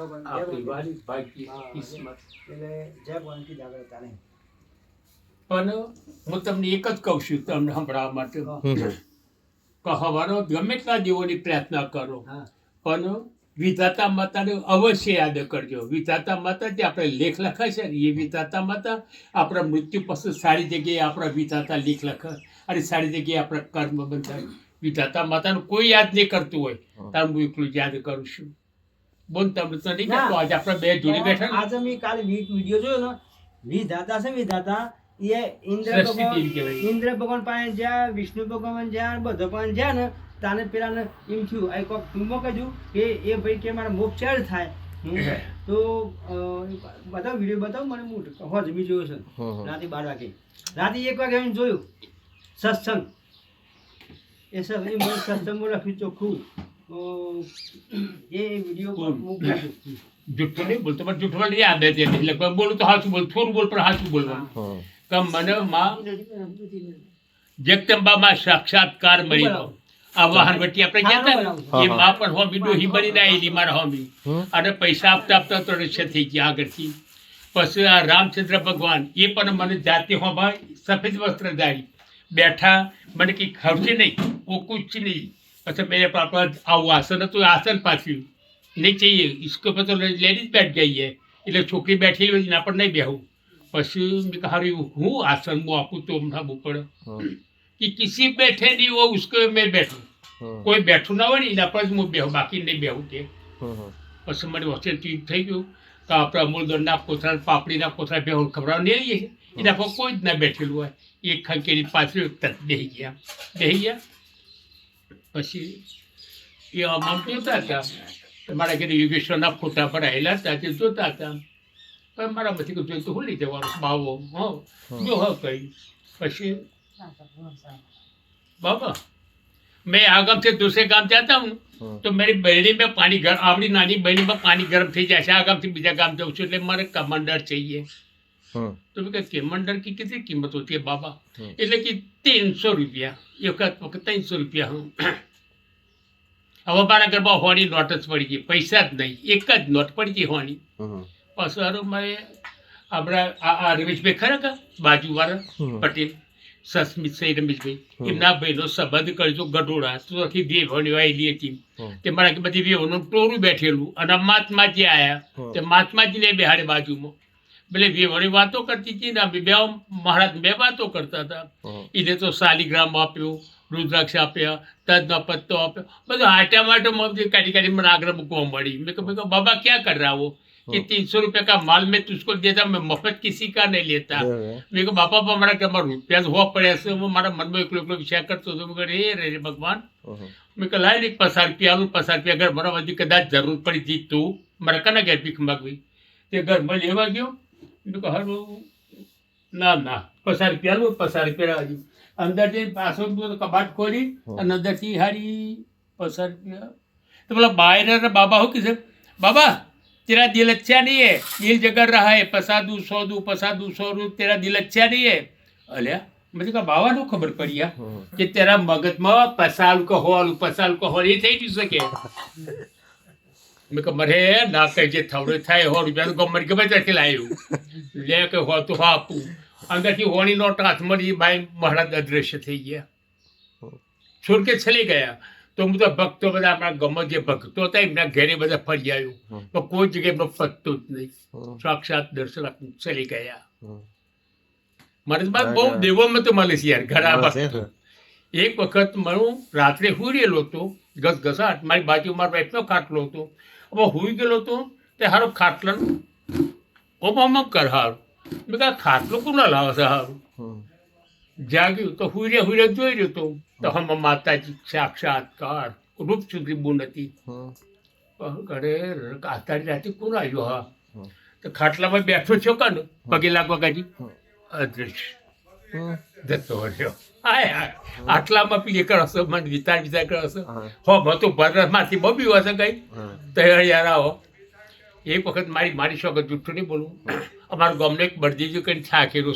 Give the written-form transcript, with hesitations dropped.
આપણી વારી ભાગી કિસ્મત. એટલે જય ભવાની જાગૃતતા નહીં. પણ હું તમને એક જ કહું છું તમને સંભળાવવા માટે કે હવારો ગમે એટલા દેવોની પ્રાર્થના કરો પણ વિધાતા માતાને અવશ્ય યાદ કરજો. વિધાતા માતા જે આપણે લેખ લખાય છે ને એ વિધાતા માતા આપણા મૃત્યુ પછી સારી જગ્યાએ આપણા વિધાતા લેખ લખે અને સારી જગ્યાએ આપણા કર્મ બંધાય. વિધાતા માતાનું કોઈ યાદ નહીં કરતું હોય તાર હું એકલું યાદ કરું છું. બોલ તમને તો નહીં કહેતો. આજે આપણે બે જોડી બેઠા ને આજે મેં કાલે વિડીયો જોયો ને વિધાતા છે વિધાતા એ ઇન્દ્ર ભગવાન પાસે જ્યાં વિષ્ણુ ભગવાન જ્યાં બધો પણ જ્યાં ને તાને પેલાને એમ થયું આ કોઈક ટૂંકમાં કહ્યું કે એ ભાઈ કે મારા મોક્ષ ચાર થાય તો બતાવ વિડીયો બતાવ મને હું જમી જોયો છે રાતે 12 વાગે રાતે 1 વાગે એમ જોયું સત્સંગ એ સર એ મને સત્સંગમાં લખ્યું ચોખ્ખું એ વિડીયો મૂક્યો જૂઠું નહીં બોલતો પણ જૂઠવા યાદ હતી એટલે બોલું તો હાચું બોલ થોડું બોલ પણ હાચું બોલવાનું કે મને માં જગદંબામાં સાક્ષાત્કાર મળ્યો. આ વાહનવટી આપણે કહેતા ને એ માં પણ હોમી ડોહી બનીને આવેલી મારા હોમી અને પૈસા આપતા આપતા તો રસ્ય થઈ ગયા આગળથી. પછી આ રામચંદ્ર ભગવાન એ પણ મને જાતે હોમાં સફેદ વસ્ત્ર ધારી બેઠા મને કંઈ ખવશે નહીં ઓ કુછ નહીં. પછી મેં આવું આસન હતું આસન પાછું નહીં चाहिए इसको पर तो लेडीज बैठ गई है એટલે છોકરી બેઠેલી હોય એના પર નહીં બેહું. પછી મેં કહ્યું હું આસન હું આપું તો હમણાં પડે कि किसी बैठे नहीं वो उसको मैं बैठूं. કોઈ બેઠું ના હોય ને એના પર જ હું બેહું બાકી નહીં બેહું તે. પછી મને વચ્ચે ઠીક થઈ ગયું કે આપણા મૂળદંડના કોથળા પાપડીના કોથળા બેહું ખવડાવવા નહીં લઈએ એના પર કોઈ જ ના બેઠેલું હોય. એક ખંકેરી પાછળ બેસી ગયા. પછી એ આમ જોતા હતા મારા ઘરે યોગેશ્વરના ફોટા પડાયેલા હતા તે જોતા હતા પણ મારા બધી જોઈ તો હોલી જવાનું બાવો જો હ કઈ. પછી बाबा मैं आ गांव से दूसरे गांव जाता हूँ तो मेरी बहनी में पानी गर्म आवड़ी नानी बहनी में पानी गर्म थी जैसे आ गांव से बीजा गांव जाऊँ એટલે મારે કમાન્ડર चाहिए तो मैं कमांडर की कितनी कीमत होती है बाबा એટલે કે 300 રૂપિયા એક વખત 300 રૂપિયા હું હવે મારા ઘરમાં હોની નોટ જ પડી ગઈ પૈસા જ નહીં એક જ નોટ પડી ગઈ હોની. પછી હારું મારે આપણા આ રમેશભાઈ ખરા કા બાજુવાળા પટેલ સસ્મિત સહી રમેશભાઈ એમના ભાઈનો સંબંધ કરજો ગઢોળા તો આખી વેવણી આવેલી હતી તે મારા કે બધી વેવનું ટોરું બેઠેલું અને મહાત્માજી આવ્યા તે મહાત્માજીને બેહાડે બાજુમાં એટલે વેવણી વાતો કરતી હતી ને બે મહારાજ બે વાતો કરતા હતા. એને તો શાલિગ્રામ આપ્યો रुद्राक्ष आप्या तद पत्तो आप्या બધું આટા માટો મમ્મી કાઢી કાઢી મને આગળ મૂકવા મળી. મેં કહ્યું बाबा क्या कर रहा हो कि 300 रुपये का माल मैं तुझको देता मैं मफत किसी का नहीं लेता. મેં કહ્યું બાપા પણ મારા ઘરમાં રૂપિયા હોવા પડ્યા છે હું મારા મનમાં એકલો એકલો વિચાર કરતો હતો. મેં કહ્યું રે ભગવાન મેં કહ્યું લાય ને 50 રૂપિયા આલું 50 રૂપિયા ઘર મારા બધી કદાચ જરૂર પડી હતી તું મારા કના ઘેર ભીખ માગવી તે ઘરમાં લેવા ગયો. મેં કહ્યું હારું ના 50 રૂપિયા આલું 50 રૂપિયા હજુ अंदर से पासो कबाट खोली अंदर से हारी 50 रुपया तो बोला बाहर बाबा हो किसे बाबा तेरा दिल अच्छा नहीं है दिल जगड़ रहा है 50 200 50 200 तेरा दिल अच्छा नहीं है. अल्या मुझे कहा बाबा नो खबर पड़ी कि तेरा मगज में 50 को होल ये થઈ જ શકે. મેં કહ્યું મરે ના કહેજે થોડો થાય 100 રૂપિયા ગમર ગમે ત્યાંથી લાવ્યું લે કે હો તો હા આપું. અંદરથી હોની નોટ હાથમાં ભાઈ મહારાજ અદ્રશ્ય થઈ ગયા છોડ કે ચલી ગયા. તો હું તો ભક્તો બધા આપણા ગમત જે ભક્તો હતા એમના ઘરે બધા ફરી આવ્યું તો કોઈ જગ્યાએ એમનો પત્તો જ નહીં. સાક્ષાત દર્શન ચલી ગયા. મારે તો બહુ દેવોમાં તો મળે છે યાર ઘણા. એક વખત હું રાત્રે હુઈ રહેલો હતો ઘસઘસાટ મારી બાજુ મારા વાઈફનો ખાટલો હતો. હવે હુઈ ગયેલો હતો તે હારો ખાટલા ઓમાં કર હારું મેં કહા ખાટલો કોના લાવે છે સારું જાગ્યું તો હુઈ જોઈ રહ્યો તો હમ માતાજી સાક્ષાત્કાર રૂપ સુધી બુન હતી. ઘરે આતારી રાતે કોણ આવ્યો હા તો ખાટલામાં બેઠો છો કાને પગે લાગવા ગાજી અદૃશ્ય જતો રહ્યો. આટલામાં પીએ કરશો મને વિચાર કરશો હો તો ભરતમાંથી બબી હશે કઈ તૈયાર યાર આવો. એક વખત મારી શોખ જૂઠું નહીં બોલું અમારું ગામનો એક બળદેવજી કંઈ થાકેલું